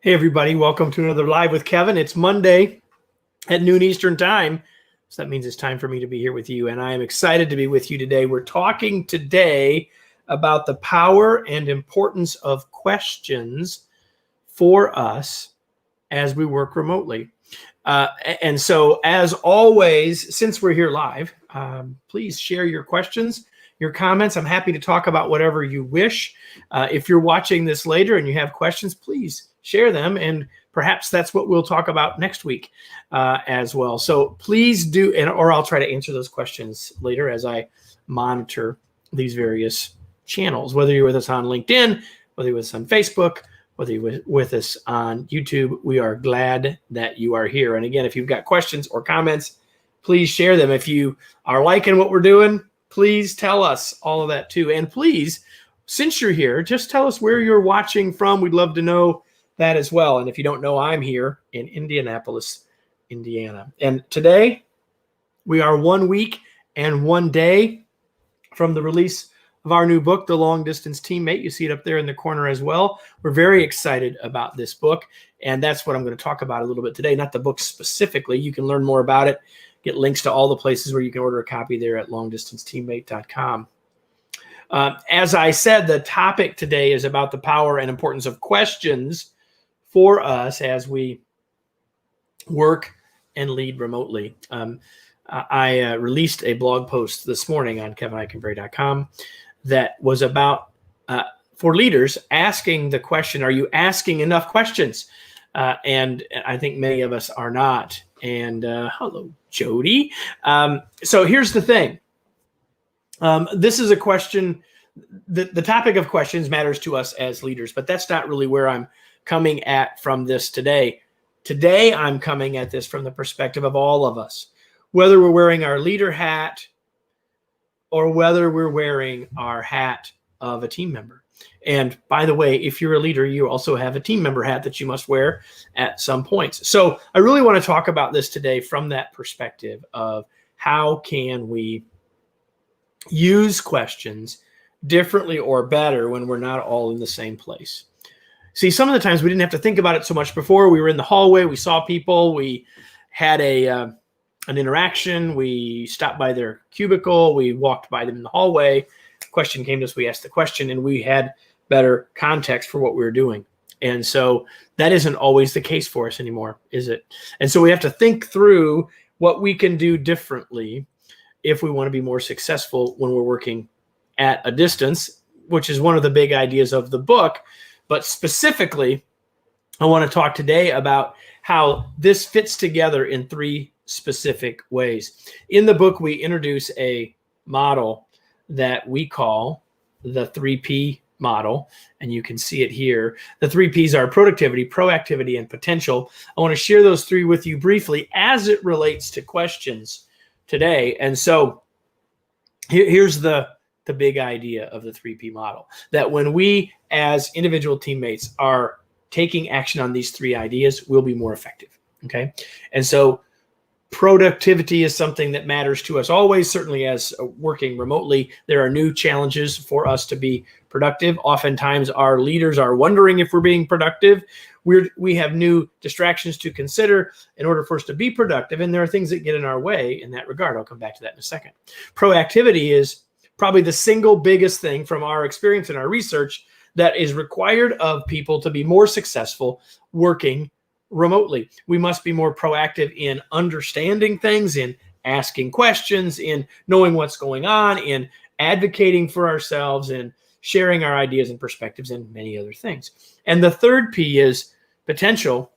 Hey, everybody. Welcome to another Live with Kevin. It's Monday at noon Eastern time. So that means it's time for me to be here with you. And I am excited to be with you today. We're talking today about the power and importance of questions for us as we work remotely. And so, as always, since we're here live, please share your questions, your comments. I'm happy to talk about whatever you wish. If you're watching this later and you have questions, please share them, and perhaps that's what we'll talk about next week as well. So please do, or I'll try to answer those questions later as I monitor these various channels. Whether you're with us on LinkedIn, whether you're with us on Facebook, whether you're with us on YouTube, we are glad that you are here. And again, if you've got questions or comments, please share them. If you are liking what we're doing, please tell us all of that too. And please, since you're here, just tell us where you're watching from. We'd love to know that as well. And if you don't know, I'm here in Indianapolis, Indiana. And today we are 1 week and 1 day from the release of our new book, The Long Distance Teammate. You see it up there in the corner as well. We're very excited about this book, and that's what I'm going to talk about a little bit today. Not the book specifically. You can learn more about it, get links to all the places where you can order a copy there at longdistanceteammate.com. As I said, the topic today is about the power and importance of questions for us as we work and lead remotely. I released a blog post this morning on keviniconberry.com that was about, for leaders, asking the question, are you asking enough questions? And I think many of us are not. And hello, Jody. So here's the thing. This is a question, the topic of questions matters to us as leaders, but that's not really where I'm coming at from this today. Today, I'm coming at this from the perspective of all of us, whether we're wearing our leader hat or whether we're wearing our hat of a team member. And by the way, if you're a leader, you also have a team member hat that you must wear at some points. So I really want to talk about this today from that perspective of how can we use questions differently or better when we're not all in the same place. See, some of the times we didn't have to think about it so much before. We were in the hallway, we saw people, we had an interaction, we stopped by their cubicle, we walked by them in the hallway, question came to us, we asked the question, and we had better context for what we were doing. And so that isn't always the case for us anymore, is it? And so we have to think through what we can do differently if we want to be more successful when we're working at a distance, which is one of the big ideas of the book. But specifically, I want to talk today about how this fits together in three specific ways. In the book, we introduce a model that we call the 3P model, and you can see it here. The 3 Ps are productivity, proactivity, and potential. I want to share those three with you briefly as it relates to questions today. And so here's the big idea of the 3P model, that when we as individual teammates are taking action on these three ideas, we'll be more effective. Okay. And so productivity is something that matters to us always, certainly as working remotely. There are new challenges for us to be productive. Oftentimes our leaders are wondering if we're being productive. We have new distractions to consider in order for us to be productive. And there are things that get in our way in that regard. I'll come back to that in a second. Proactivity is probably the single biggest thing from our experience and our research that is required of people to be more successful working remotely. We must be more proactive in understanding things, in asking questions, in knowing what's going on, in advocating for ourselves, in sharing our ideas and perspectives, and many other things. And the third P is potential.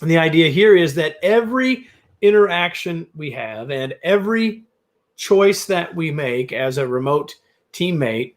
And the idea here is that every interaction we have and every choice that we make as a remote teammate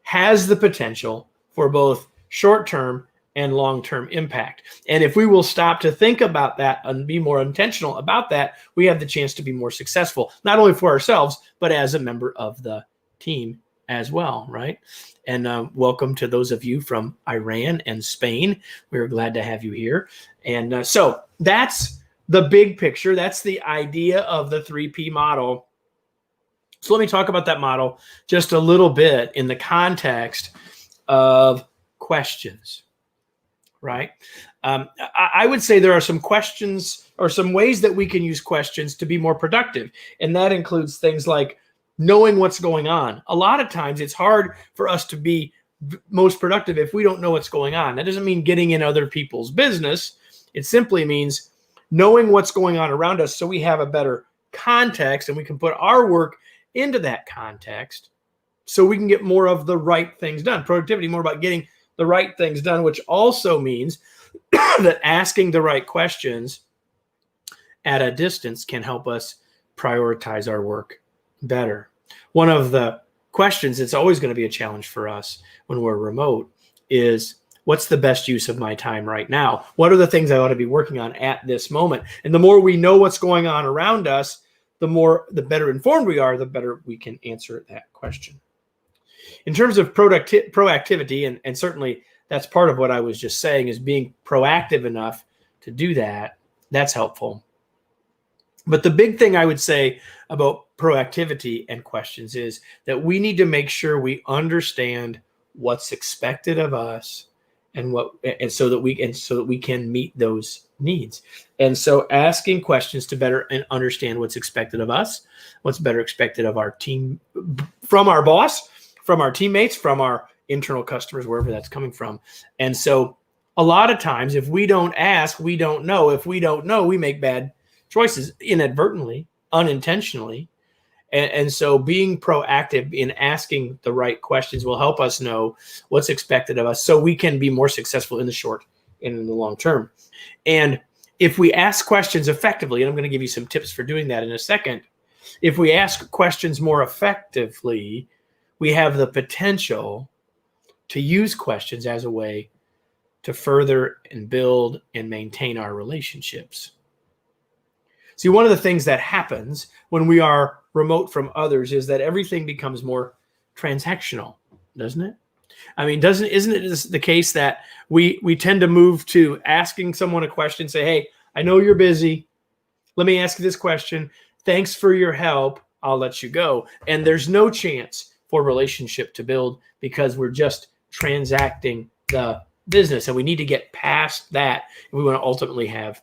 has the potential for both short-term and long-term impact. And if we will stop to think about that and be more intentional about that, we have the chance to be more successful, not only for ourselves, but as a member of the team as well, right? And welcome to those of you from Iran and Spain. We're glad to have you here. And so that's the big picture. That's the idea of the 3P model. So let me talk about that model just a little bit in the context of questions. right? I would say there are some questions or some ways that we can use questions to be more productive. And that includes things like knowing what's going on. A lot of times it's hard for us to be most productive if we don't know what's going on. That doesn't mean getting in other people's business. It simply means knowing what's going on around us so we have a better context and we can put our work into that context so we can get more of the right things done. Productivity, more about getting the right things done, which also means that asking the right questions at a distance can help us prioritize our work better. One of the questions that's always going to be a challenge for us when we're remote is, what's the best use of my time right now? What are the things I ought to be working on at this moment? And the more we know what's going on around us, the better informed we are, the better we can answer that question. In terms of proactivity, and certainly that's part of what I was just saying, is being proactive enough to do that. That's helpful. But the big thing I would say about proactivity and questions is that we need to make sure we understand what's expected of us and so that we can meet those needs. And so asking questions to better understand what's expected of us, what's better expected of our team, from our boss, from our teammates, from our internal customers, wherever that's coming from. And so a lot of times, if we don't ask, we don't know. If we don't know, we make bad choices inadvertently, unintentionally. And so being proactive in asking the right questions will help us know what's expected of us so we can be more successful in the short and in the long term. And if we ask questions effectively, and I'm going to give you some tips for doing that in a second, if we ask questions more effectively, we have the potential to use questions as a way to further and build and maintain our relationships. See, one of the things that happens when we are remote from others is that everything becomes more transactional, doesn't it? I mean, isn't it the case that we tend to move to asking someone a question, say, hey, I know you're busy. Let me ask you this question. Thanks for your help. I'll let you go. And there's no chance for relationship to build because we're just transacting the business. And we need to get past that if we want to ultimately have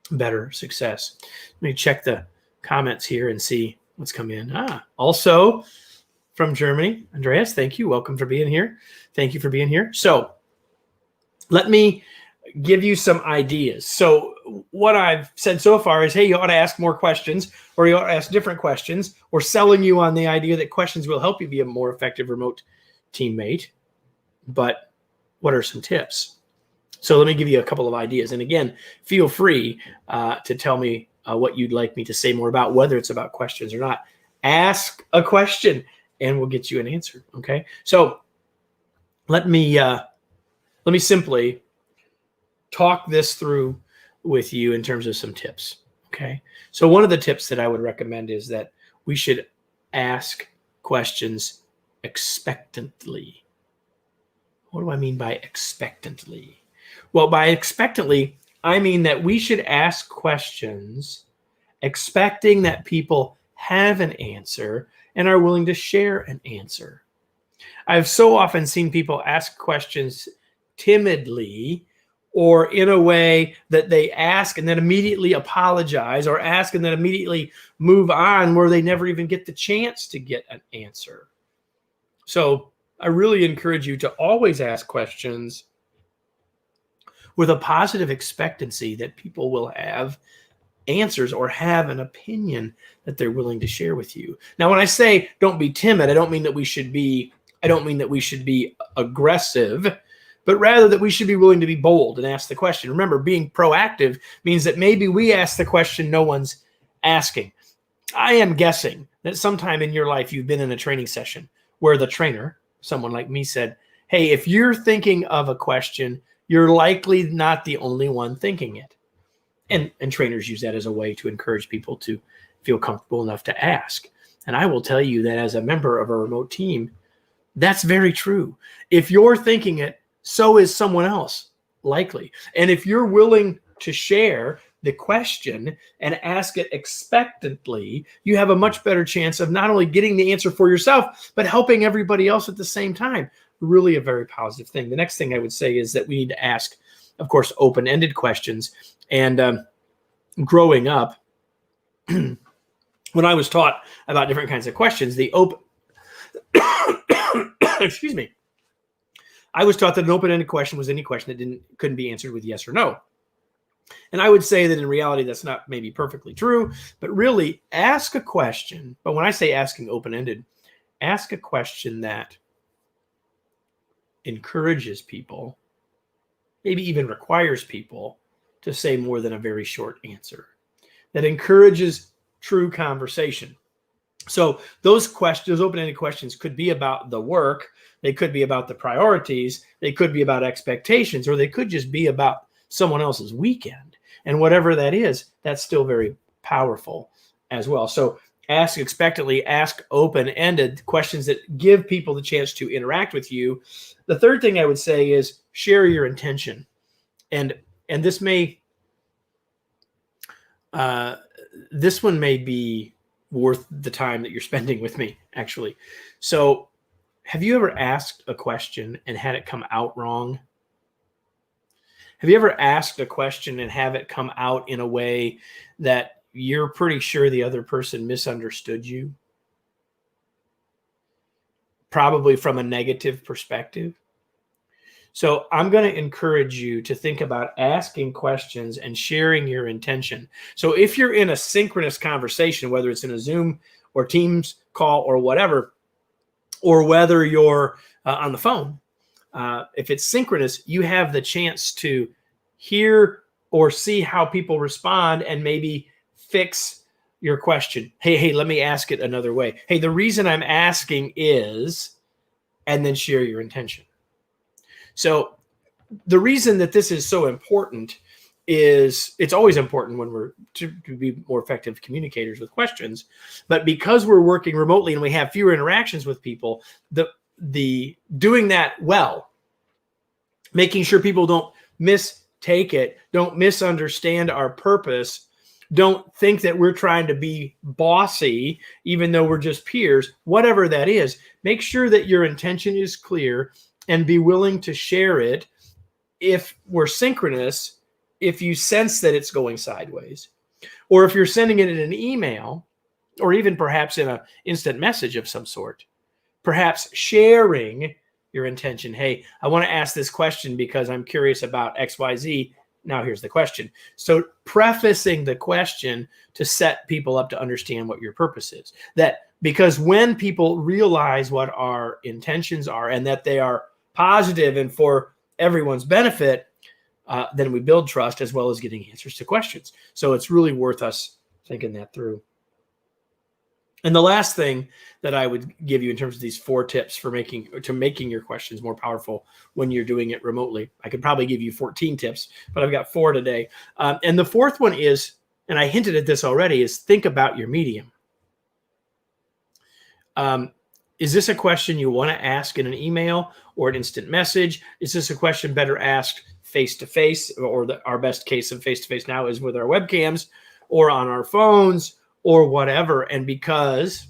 better success. Let me check the comments here and see what's come in. Also from Germany, Andreas, thank you. Welcome for being here. Thank you for being here. So let me give you some ideas. So what I've said so far is, hey, you ought to ask more questions, or you ought to ask different questions, or selling you on the idea that questions will help you be a more effective remote teammate. But what are some tips? So let me give you a couple of ideas. And again, feel free to tell me what you'd like me to say more about, whether it's about questions or not. Ask a question and we'll get you an answer. Okay. So let me simply talk this through with you in terms of some tips. Okay. So one of the tips that I would recommend is that we should ask questions expectantly. What do I mean by expectantly? Well, by expectantly, I mean that we should ask questions expecting that people have an answer and are willing to share an answer. I've so often seen people ask questions timidly, or in a way that they ask and then immediately apologize, or ask and then immediately move on, where they never even get the chance to get an answer. So I really encourage you to always ask questions with a positive expectancy that people will have answers or have an opinion that they're willing to share with you. Now, when I say don't be timid, I don't mean that we should be aggressive, but rather that we should be willing to be bold and ask the question. Remember, being proactive means that maybe we ask the question no one's asking. I am guessing that sometime in your life you've been in a training session where the trainer, someone like me, said, hey, if you're thinking of a question, you're likely not the only one thinking it. And trainers use that as a way to encourage people to feel comfortable enough to ask. And I will tell you that as a member of a remote team, that's very true. If you're thinking it, so is someone else, likely. And if you're willing to share the question and ask it expectantly, you have a much better chance of not only getting the answer for yourself, but helping everybody else at the same time. really a very positive thing. The next thing I would say is that we need to ask, of course, open-ended questions. And growing up, when I was taught about different kinds of questions, excuse me, I was taught that an open-ended question was any question that couldn't be answered with yes or no. And I would say that in reality, that's not maybe perfectly true, but really ask a question. But when I say asking open-ended, ask a question that encourages people, maybe even requires people to say more than a very short answer, that encourages true conversation. So those questions, open-ended questions, could be about the work, they could be about the priorities, they could be about expectations, or they could just be about someone else's weekend. And whatever that is, that's still very powerful as well. So ask expectantly, ask open-ended questions that give people the chance to interact with you. The third thing I would say is share your intention. And this one may be worth the time that you're spending with me, actually. So have you ever asked a question and had it come out wrong? Have you ever asked a question and have it come out in a way that you're pretty sure the other person misunderstood you? Probably from a negative perspective. So I'm going to encourage you to think about asking questions and sharing your intention. So if you're in a synchronous conversation, whether it's in a Zoom or Teams call or whatever, or whether you're on the phone, if it's synchronous, you have the chance to hear or see how people respond and maybe fix your question. Hey, let me ask it another way. Hey, the reason I'm asking is, and then share your intention. So the reason that this is so important is it's always important when we're to be more effective communicators with questions, but because we're working remotely and we have fewer interactions with people, the doing that well, making sure people don't mistake it, don't misunderstand our purpose, don't think that we're trying to be bossy, even though we're just peers, whatever that is, make sure that your intention is clear and be willing to share it if we're synchronous, if you sense that it's going sideways, or if you're sending it in an email, or even perhaps in an instant message of some sort, perhaps sharing your intention. Hey, I want to ask this question because I'm curious about XYZ. Now here's the question. So prefacing the question to set people up to understand what your purpose is. That because when people realize what our intentions are and that they are positive and for everyone's benefit, then we build trust as well as getting answers to questions. So it's really worth us thinking that through. And the last thing that I would give you in terms of these 4 tips for making your questions more powerful when you're doing it remotely, I could probably give you 14 tips, but I've got 4 today. And the fourth one is, and I hinted at this already, is think about your medium. Is this a question you want to ask in an email or an instant message? Is this a question better asked face-to-face, or our best case of face-to-face now is with our webcams or on our phones or whatever? And because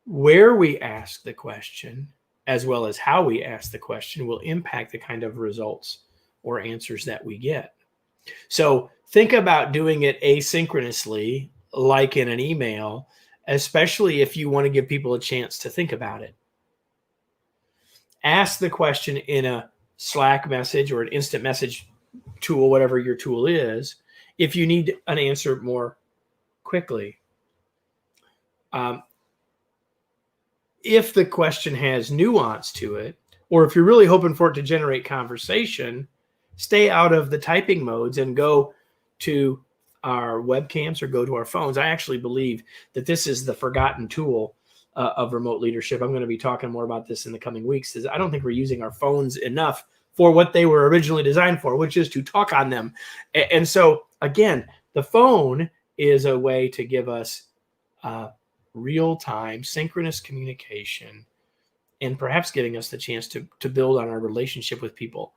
where we ask the question as well as how we ask the question will impact the kind of results or answers that we get. So think about doing it asynchronously, like in an email, especially if you want to give people a chance to think about it. Ask the question in a Slack message or an instant message tool, whatever your tool is, if you need an answer more quickly. If the question has nuance to it, or if you're really hoping for it to generate conversation, stay out of the typing modes and go to our webcams or go to our phones. I actually believe that this is the forgotten tool of remote leadership. I'm going to be talking more about this in the coming weeks. I don't think we're using our phones enough for what they were originally designed for, which is to talk on them. And so, again, the phone is a way to give us real-time synchronous communication and perhaps giving us the chance to build on our relationship with people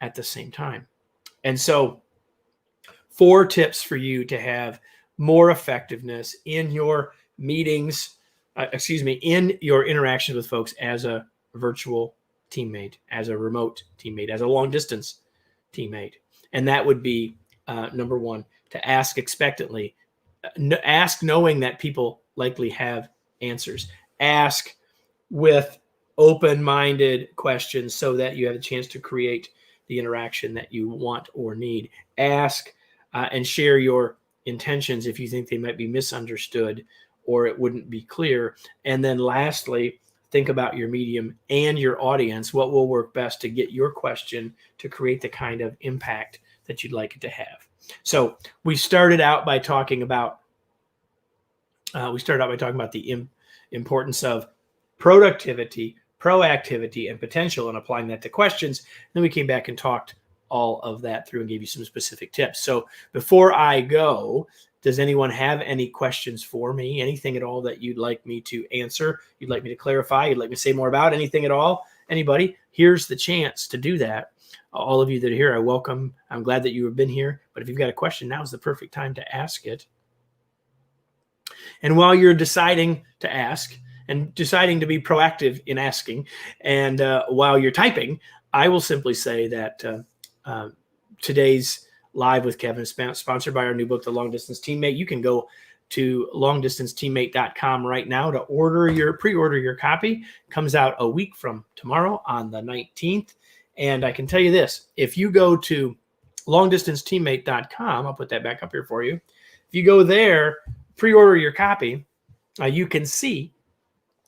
at the same time. And so 4 tips for you to have more effectiveness in your meetings in your interactions with folks as a virtual teammate, as a remote teammate, as a long distance teammate. And that would be number one, to ask expectantly, ask knowing that people likely have answers. Ask with open-minded questions so that you have a chance to create the interaction that you want or need. Ask and share your intentions if you think they might be misunderstood or it wouldn't be clear. And then lastly, think about your medium and your audience. What will work best to get your question to create the kind of impact that you'd like it to have? So we started out by talking about the importance of productivity, proactivity, and potential, and applying that to questions. Then we came back and talked all of that through and gave you some specific tips. So before I go, does anyone have any questions for me? Anything at all that you'd like me to answer? You'd like me to clarify? You'd like me to say more about? Anything at all? Anybody? Here's the chance to do that. All of you that are here, I welcome. I'm glad that you have been here. But if you've got a question, now is the perfect time to ask it. And while you're deciding to ask and deciding to be proactive in asking, and while you're typing, I will simply say that today's Live with Kevin is sponsored by our new book, The Long Distance Teammate. You can go to longdistanceteammate.com right now to pre-order your copy. It comes out a week from tomorrow on the 19th. And I can tell you this, if you go to longdistanceteammate.com, I'll put that back up here for you. If you go there, pre-order your copy, you can see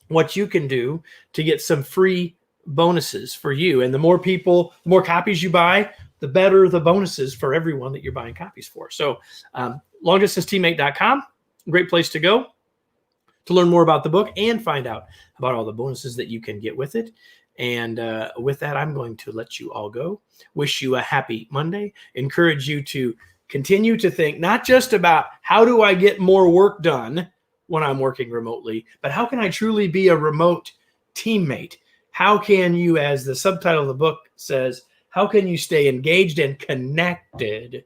what you can do to get some free bonuses for you. And the more copies you buy, the better the bonuses for everyone that you're buying copies for. So longdistanceteammate.com, great place to go to learn more about the book and find out about all the bonuses that you can get with it. And with that, I'm going to let you all go. Wish you a happy Monday. Encourage you to continue to think not just about how do I get more work done when I'm working remotely, but how can I truly be a remote teammate? How can you, as the subtitle of the book says, how can you stay engaged and connected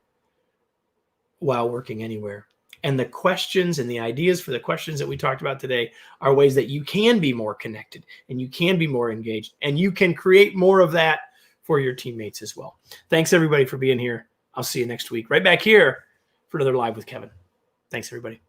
while working anywhere? And the questions and the ideas for the questions that we talked about today are ways that you can be more connected and you can be more engaged and you can create more of that for your teammates as well. Thanks, everybody, for being here. I'll see you next week right back here for another Live with Kevin. Thanks, everybody.